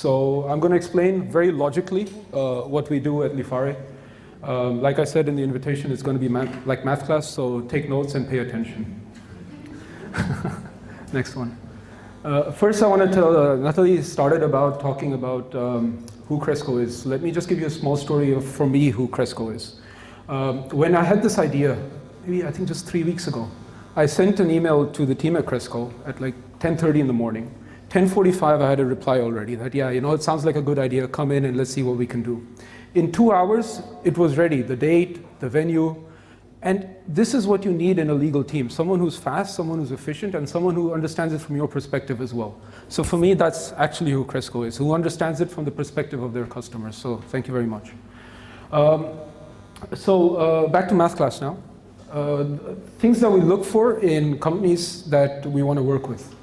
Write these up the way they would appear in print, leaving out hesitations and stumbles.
So I'm going to explain very logically what we do at LIFARE. Like I said in the invitation, it's going to be like math class, so take notes and pay attention. Next one. First, I want to tell, Natalie started about talking about who Cresco is. Let me just give you a small story of, for me, who Cresco is. When I had this idea, maybe I think just 3 weeks ago, I sent an email to the team at Cresco at like 10:30 in the morning. 10:45, I had a reply already that, yeah, you know, it sounds like a good idea, come in and let's see what we can do. In 2 hours, it was ready, the date, the venue, and this is what you need in a legal team, someone who's fast, someone who's efficient, and someone who understands it from your perspective as well. So for me, that's actually who Cresco is, who understands it from the perspective of their customers. So thank you very much. Back to math class now. Things that we look for in companies that we want to work with.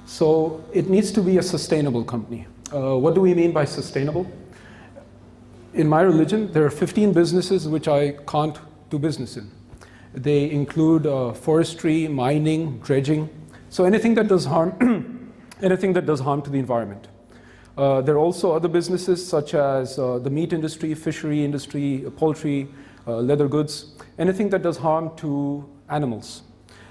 So it needs to be a sustainable company. What do we mean by sustainable? In my religion, there are 15 businesses which I can't do business in. They include forestry, mining, dredging. So anything that does harm, anything that does harm to the environment. There are also other businesses such as the meat industry, fishery industry, poultry, leather goods, anything that does harm to animals.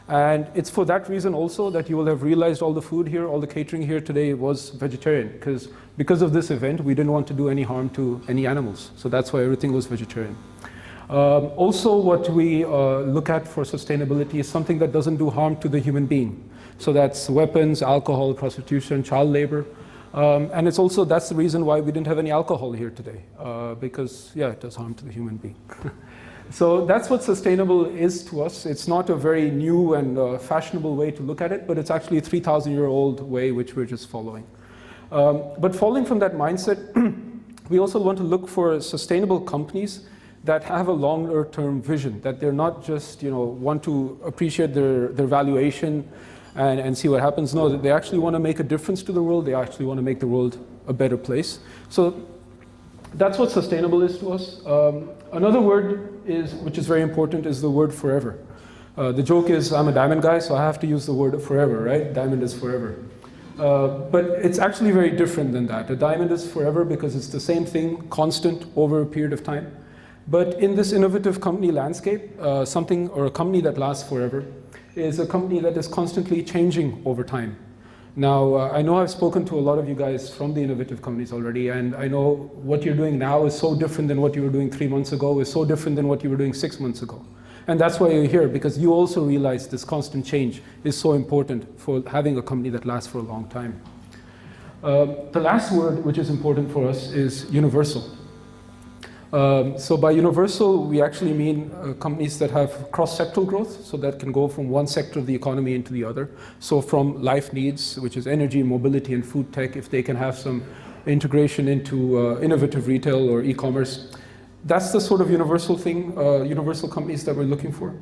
And it's for that reason also that you will have realized all the food here, all the catering here today was vegetarian, because of this event, we didn't want to do any harm to any animals. So that's why everything was vegetarian. Also, what we look at for sustainability is something that doesn't do harm to the human being. So that's weapons, alcohol, prostitution, child labor. And it's also, that's the reason why we didn't have any alcohol here today, because, yeah, it does harm to the human being. So that's what sustainable is to us. It's not a very new and fashionable way to look at it, but it's actually a 3,000-year-old way which we're just following. But following from that mindset, we also want to look for sustainable companies that have a longer-term vision, that they're not just, you know, want to appreciate their valuation and see what happens. No, they actually want to make a difference to the world. They actually want to make the world a better place. So that's what sustainable is to us. Another word which is very important, is the word forever. The joke is I'm a diamond guy, so I have to use the word forever, right? Diamond is forever. But it's actually very different than that. A diamond is forever because it's the same thing, constant over a period of time. But in this innovative company landscape, something or a company that lasts forever is a company that is constantly changing over time. Now, I know I've spoken to a lot of you guys from the innovative companies already, and I know what you're doing now is so different than what you were doing 3 months ago, is so different than what you were doing 6 months ago. And that's why you're here, because you also realize this constant change is so important for having a company that lasts for a long time. The last word, which is important for us, is universal. So by universal, we actually mean companies that have cross-sectoral growth, so that can go from one sector of the economy into the other. So from life needs, which is energy, mobility, and food tech, if they can have some integration into innovative retail or e-commerce, that's the sort of universal thing, universal companies that we're looking for.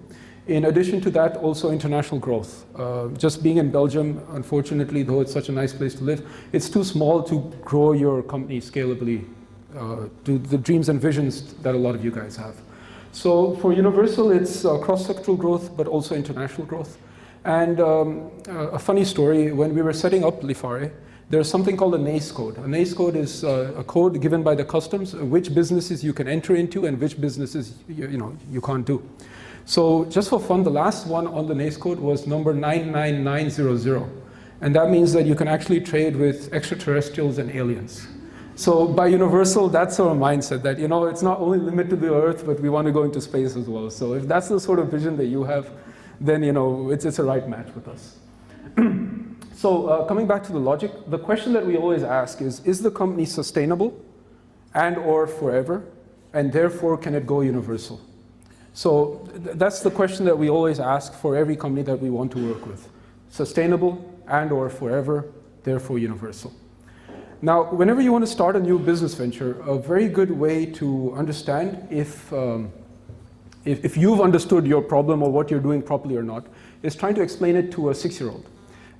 In addition to that, also international growth. Just being in Belgium, unfortunately, though it's such a nice place to live, it's too small to grow your company scalably to the dreams and visions that a lot of you guys have. So for universal, it's cross-sectoral growth, but also international growth. And a funny story, when we were setting up LIFARE, there's something called a NACE code. A NACE code is a code given by the customs, which businesses you can enter into and which businesses you can't do. So just for fun, the last one on the NACE code was number 99900. And that means that you can actually trade with extraterrestrials and aliens. So by universal, that's our mindset, that, you know, it's not only limited to the Earth, but we want to go into space as well. So if that's the sort of vision that you have, then, you know, it's a right match with us. So coming back to the logic, the question that we always ask is the company sustainable and or forever, and therefore can it go universal? So that's the question that we always ask for every company that we want to work with. Sustainable and or forever, therefore universal. Now, whenever you want to start a new business venture, a very good way to understand if you've understood your problem or what you're doing properly or not is trying to explain it to a 6-year-old.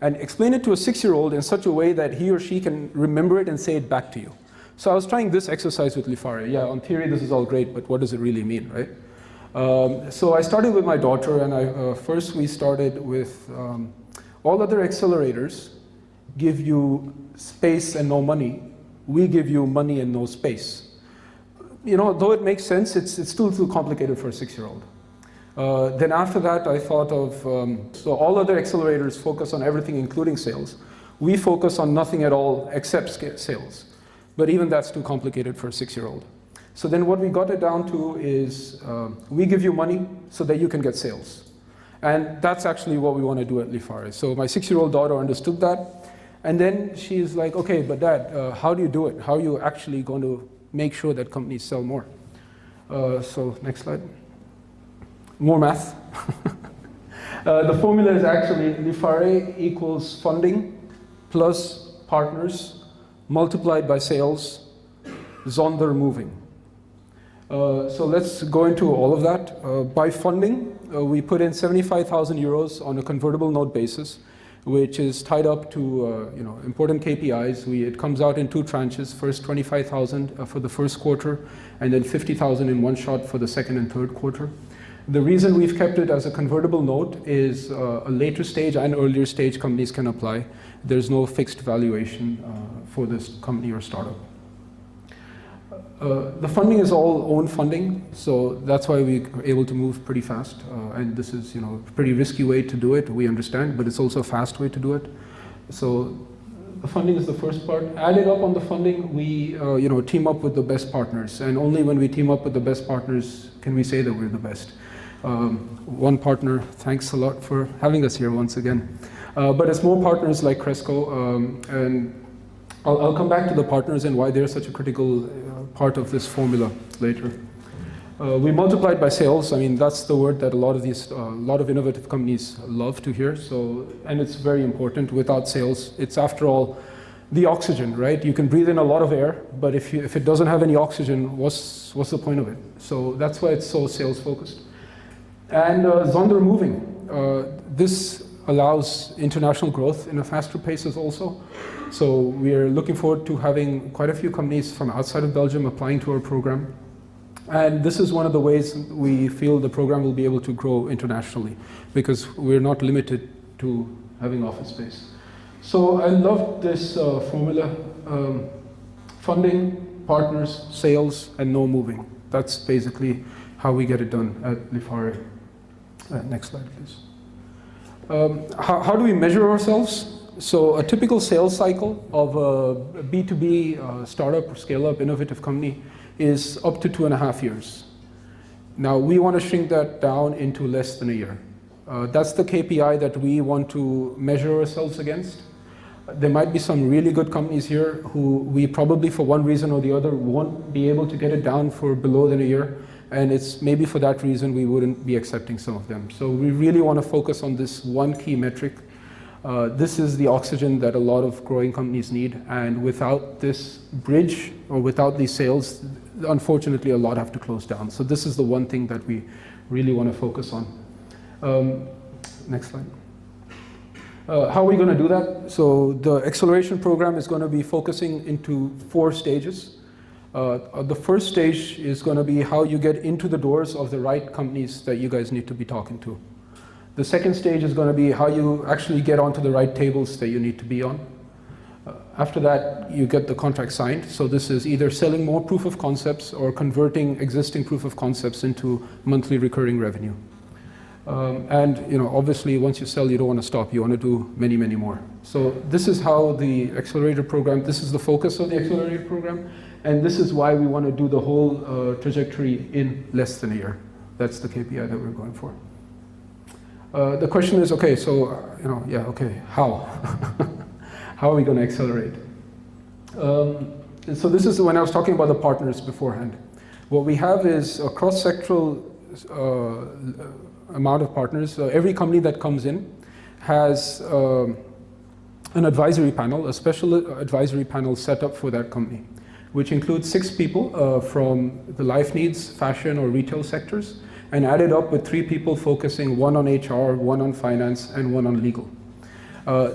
And explain it to a 6-year-old in such a way that he or she can remember it and say it back to you. So I was trying this exercise with LIFARE. Yeah, on theory this is all great, but what does it really mean, right? So I started with my daughter, and first we started with all other accelerators give you space and no money. We give you money and no space. You know, though it makes sense, it's still too complicated for a 6-year-old. Then after that, I thought of, so all other accelerators focus on everything, including sales. We focus on nothing at all except sales. But even that's too complicated for a 6-year-old. So then what we got it down to is, we give you money so that you can get sales. And that's actually what we want to do at LIFARE. So my 6-year-old daughter understood that. And then she's like, okay, but Dad, how do you do it? How are you actually going to make sure that companies sell more? So next slide. More math. The formula is actually LIFARE equals funding plus partners multiplied by sales, Sondermoving. So let's go into all of that. By funding, we put in 75,000 euros on a convertible note basis, which is tied up to important KPIs. It comes out in 2 tranches, first 25,000 for the first quarter, and then 50,000 in one shot for the second and third quarter. The reason we've kept it as a convertible note is a later stage and earlier stage companies can apply. There's no fixed valuation for this company or startup. The funding is all own funding, so that's why we're able to move pretty fast. And this is, a pretty risky way to do it, we understand, but it's also a fast way to do it. So the funding is the first part. Added up on the funding, we team up with the best partners, and only when we team up with the best partners can we say that we're the best. One partner, thanks a lot for having us here once again. But it's more partners like Cresco, and I'll come back to the partners and why they're such a critical part of this formula later. We multiplied by sales. I mean, that's the word that a lot of innovative companies love to hear. So, and it's very important. Without sales, it's after all the oxygen, right? You can breathe in a lot of air, but if it doesn't have any oxygen, what's the point of it? So that's why it's so sales focused. And Sondermoving. This allows international growth in a faster pace also. So we're looking forward to having quite a few companies from outside of Belgium applying to our program. And this is one of the ways we feel the program will be able to grow internationally, because we're not limited to having office space. So I love this formula. Funding, partners, sales, and no moving. That's basically how we get it done at LIFARE. Next slide, please. How do we measure ourselves? So a typical sales cycle of a B2B startup or scale-up innovative company is up to 2.5 years. Now we want to shrink that down into less than a year. That's the KPI that we want to measure ourselves against. There might be some really good companies here who we probably for one reason or the other won't be able to get it down for below than a year. And it's maybe for that reason we wouldn't be accepting some of them. So we really want to focus on this one key metric. This is the oxygen that a lot of growing companies need. And without this bridge or without these sales, unfortunately a lot have to close down. So this is the one thing that we really want to focus on. Next slide. How are we going to do that? So the acceleration program is going to be focusing into 4 stages. The first stage is going to be how you get into the doors of the right companies that you guys need to be talking to. The second stage is going to be how you actually get onto the right tables that you need to be on. After that, you get the contract signed. So this is either selling more proof of concepts or converting existing proof of concepts into monthly recurring revenue. And obviously, once you sell, you don't want to stop. You want to do many, many more. So this is how the accelerator program, this is the focus of the accelerator program. And this is why we want to do the whole trajectory in less than a year. That's the KPI that we're going for. The question is, okay, so, how? How are we going to accelerate? So this is when I was talking about the partners beforehand. What we have is a cross-sectoral amount of partners. Every company that comes in has an advisory panel, a special advisory panel set up for that company, which includes 6 people from the life needs, fashion, or retail sectors, and added up with 3 people focusing, 1 on HR, 1 on finance, and 1 on legal.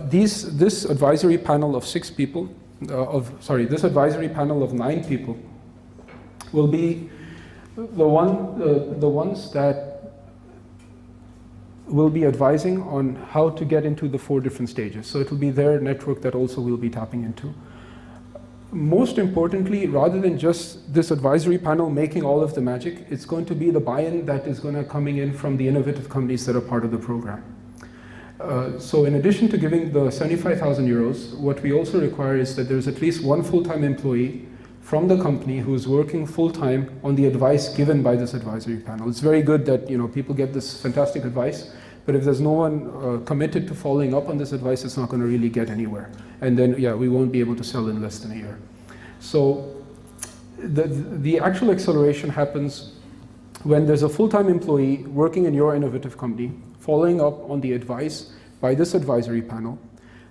This advisory panel of 6 people, this advisory panel of 9 people will be the ones that will be advising on how to get into the 4 different stages. So it will be their network that also we'll be tapping into. most importantly, rather than just this advisory panel making all of the magic, it's going to be the buy-in that is going to coming in from the innovative companies that are part of the program. So in addition to giving the 75,000 euros, what we also require is that there's at least one full-time employee from the company who's working full-time on the advice given by this advisory panel. It's very good that people get this fantastic advice, but if there's no one committed to following up on this advice, it's not going to really get anywhere. And then, yeah, we won't be able to sell in less than a year. So the actual acceleration happens when there's a full-time employee working in your innovative company, following up on the advice by this advisory panel,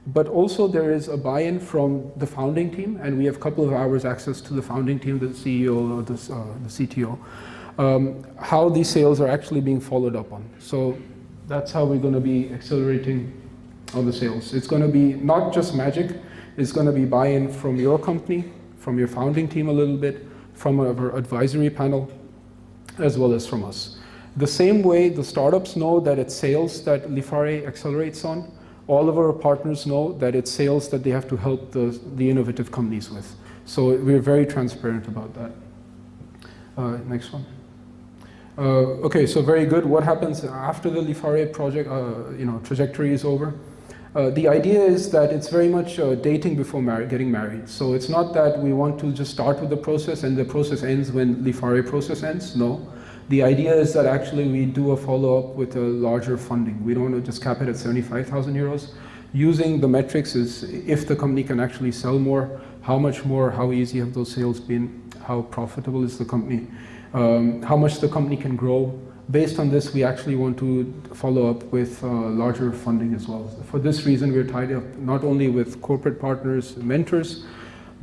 but also there is a buy-in from the founding team, and we have a couple of hours access to the founding team, the CEO or the CTO, how these sales are actually being followed up on. So that's how we're going to be accelerating on the sales. It's going to be not just magic, it's going to be buy-in from your company, from your founding team a little bit, from our advisory panel, as well as from us. The same way the startups know that it's sales that LIFARE accelerates on, all of our partners know that it's sales that they have to help the innovative companies with. So we're very transparent about that. Next one. Okay, so very good. What happens after the LIFARE project, trajectory is over? The idea is that it's very much dating before getting married. So it's not that we want to just start with the process and the process ends when LIFARE process ends. No. The idea is that actually we do a follow-up with a larger funding. We don't want to just cap it at 75,000 euros. Using the metrics is if the company can actually sell more, how much more, how easy have those sales been, how profitable is the company, how much the company can grow. Based on this, we actually want to follow up with larger funding as well. For this reason, we're tied up not only with corporate partners, mentors,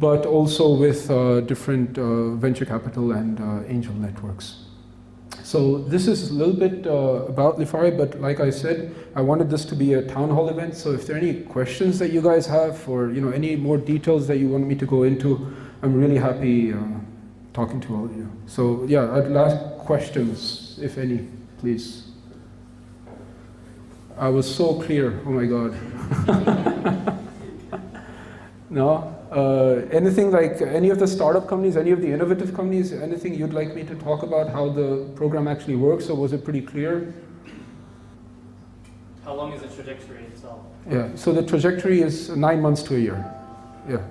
but also with different venture capital and angel networks. So this is a little bit about LIFARE, but like I said, I wanted this to be a town hall event. So if there are any questions that you guys have, or any more details that you want me to go into, I'm really happy talking to all of you. So yeah, I'd like questions, if any, please. I was so clear. Oh my God. No? Anything like any of the startup companies, any of the innovative companies, anything you'd like me to talk about how the program actually works, or was it pretty clear? How long is the trajectory itself? Yeah, so the trajectory is 9 months to a year. Yeah,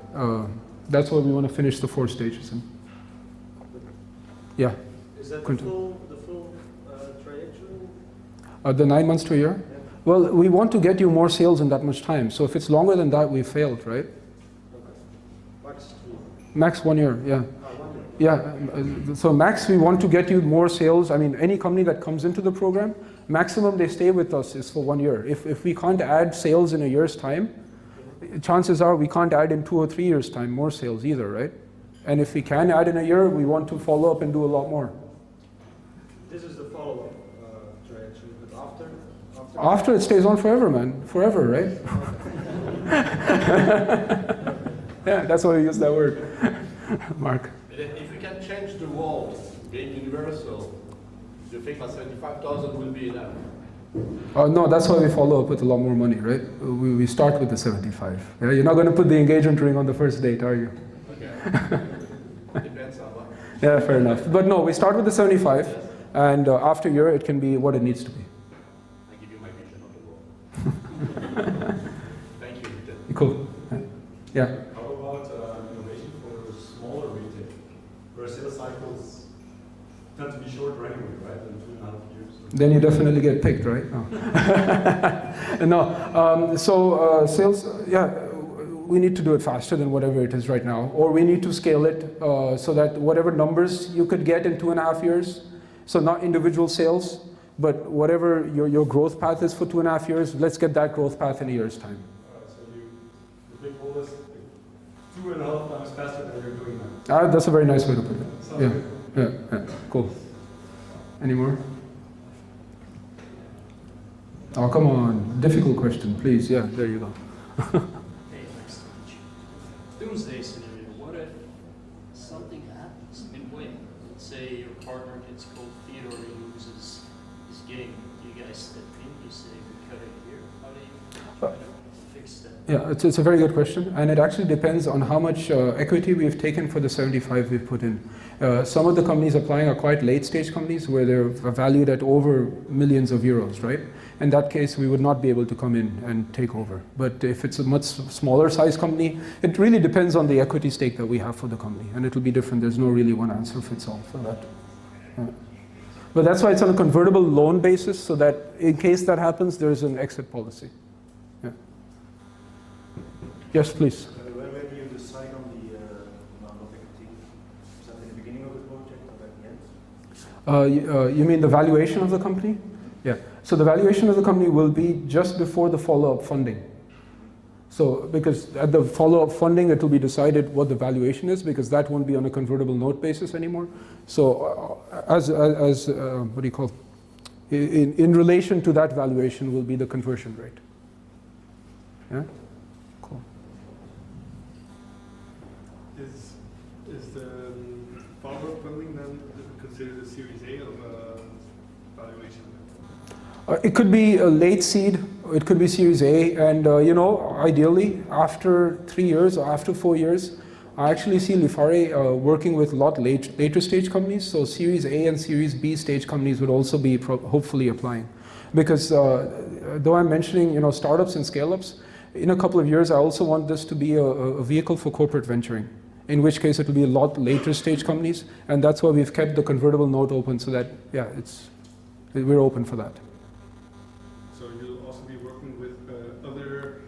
that's what we want to finish the 4 stages in. Yeah. Is that the full trajectory? The 9 months to a year? Yeah. Well, we want to get you more sales in that much time. So if it's longer than that, we failed, right? Max 1 year, yeah. 1 year. Yeah, so max we want to get you more sales. I mean, any company that comes into the program, maximum they stay with us is for 1 year. If we can't add sales in a year's time, chances are we can't add in 2 or 3 years' time more sales either, right? And if we can add in a year, we want to follow up and do a lot more. This is the follow-up trajectory, but after? After it stays on forever, man. Forever, right? Yeah, that's why we use that word. Mark. If we can change the world, being universal, do you think that 75,000 will be enough? No, that's why we follow up with a lot more money, right? We start with the 75. Yeah, you're not going to put the engagement ring on the first date, are you? Okay. Depends on what. Yeah, fair enough. But no, we start with the 75, and after a year, it can be what it needs to be. I give you my vision of the world. Thank you. Cool. Yeah. How about innovation for smaller retail, where sales cycles tend to be shorter anyway, right, than 2.5 years? Then you definitely get picked, right? No. No. Sales, yeah, we need to do it faster than whatever it is right now, or we need to scale it so that whatever numbers you could get in 2.5 years, so not individual sales, but whatever your growth path is for 2.5 years, let's get that growth path in a year's time. The big goal is 2.5 times faster than you're doing now. That's a very nice way to put it. Yeah, cool. Any more? Oh, come on. Difficult question, please. Yeah, there you go. Hey, nice to meet you. Doomsday scenario. What if something happens midway? Let's say your partner gets cold feet or he loses his game. Do you guys step in? You say, we better here? How do you try to fix that? Yeah, it's a very good question, and it actually depends on how much equity we've taken for the 75 we've put in. Some of the companies applying are quite late stage companies where they're valued at over millions of euros, right? In that case, we would not be able to come in and take over. But if it's a much smaller size company, it really depends on the equity stake that we have for the company, and it will be different. There's no really one answer fits all for that. Yeah. But that's why it's on a convertible loan basis, so that in case that happens, there's an exit policy. Yeah. Yes, please. When you decide on the amount of equity, is that in the beginning of the project or at the end? You mean the valuation of the company? Yeah. So the valuation of the company will be just before the follow-up funding. So because at the follow-up funding, it will be decided what the valuation is, because that won't be on a convertible note basis anymore. So what do you call? In relation to that valuation will be the conversion rate. Yeah. Cool. Is the follow-up funding then considered a Series A of valuation? It could be a late seed, it could be Series A, and ideally after 3 years or after 4 years, I actually see LIFARE working with a lot later stage companies. So Series A and Series B stage companies would also be hopefully applying, because though I'm mentioning startups and scale-ups, in a couple of years I also want this to be a vehicle for corporate venturing. In which case it will be a lot later stage companies, and that's why we've kept the convertible note open, so that we're open for that. So you'll also be working with other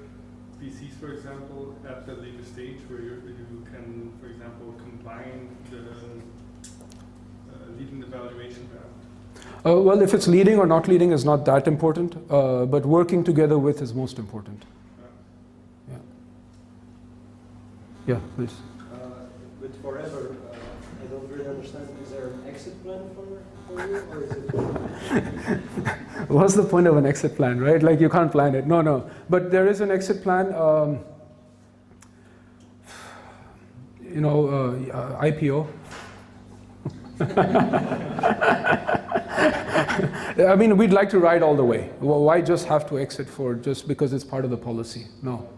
VCs, for example, at the later stage where you can, for example, combine the leading the valuation round? Well, if it's leading or not leading is not that important, but working together with is most important. Yeah. Yeah, please. With Forever, I don't really understand. Is there an exit plan for you, or is it? What's the point of an exit plan, right? Like you can't plan it. No. But there is an exit plan. IPO. I mean, we'd like to ride all the way. Why just have to exit just because it's part of the policy? No,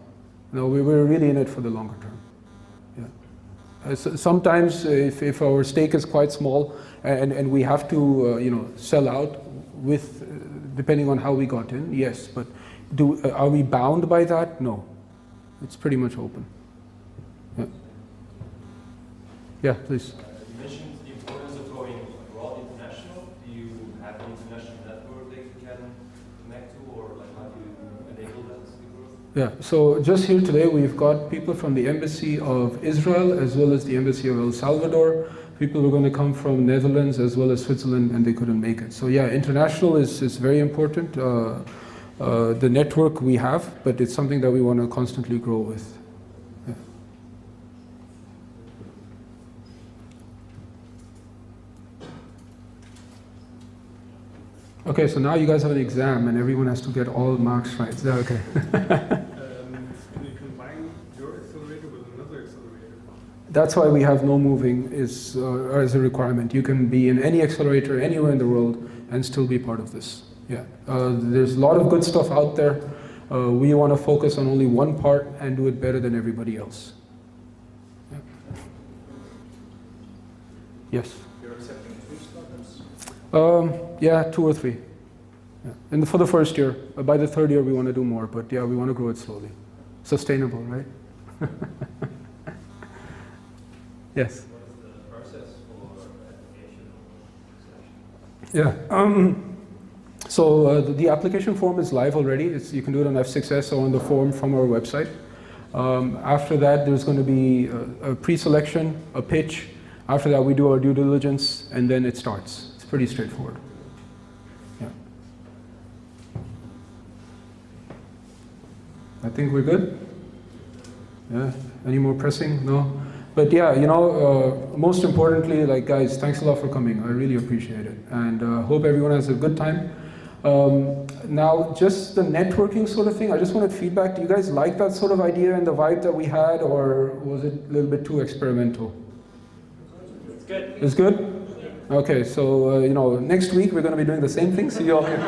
we're really in it for the longer term. Sometimes if our stake is quite small and we have to sell out depending on how we got in, yes, but are we bound by that? No, it's pretty much open. Yeah, please. You mentioned the importance of going abroad international. Do you have an international network that you can connect to, or how do you enable that growth? Yeah, so just here today we've got people from the Embassy of Israel as well as the Embassy of El Salvador. People who are going to come from Netherlands as well as Switzerland, and they couldn't make it. So yeah, international is very important. The network we have, but it's something that we want to constantly grow with. Yeah. Okay, so now you guys have an exam and everyone has to get all marks right. Is that okay? Can you combine your accelerator with another accelerator? That's why we have no moving as a requirement. You can be in any accelerator anywhere in the world and still be part of this. Yeah, there's a lot of good stuff out there. We want to focus on only one part and do it better than everybody else. Yeah. Yes? You're accepting 2 startups? Yeah, 2 or 3. Yeah. And for the first year. By the 3rd year we want to do more, but yeah, we want to grow it slowly. Sustainable, right? Yes? What is the process for application? Yeah. So the application form is live already. You can do it on F6S or on the form from our website. After that, there's going to be a pre-selection, a pitch. After that, we do our due diligence, and then it starts. It's pretty straightforward. Yeah. I think we're good. Yeah. Any more pressing? No. But yeah, most importantly, guys, thanks a lot for coming. I really appreciate it, and hope everyone has a good time. Now, just the networking sort of thing, I just wanted feedback. Do you guys like that sort of idea and the vibe that we had, or was it a little bit too experimental? It's good. It's good? Okay, so, next week we're going to be doing the same thing, so you all can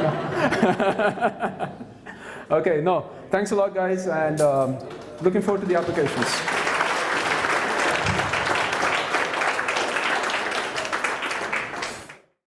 Okay, no. Thanks a lot, guys, and looking forward to the applications.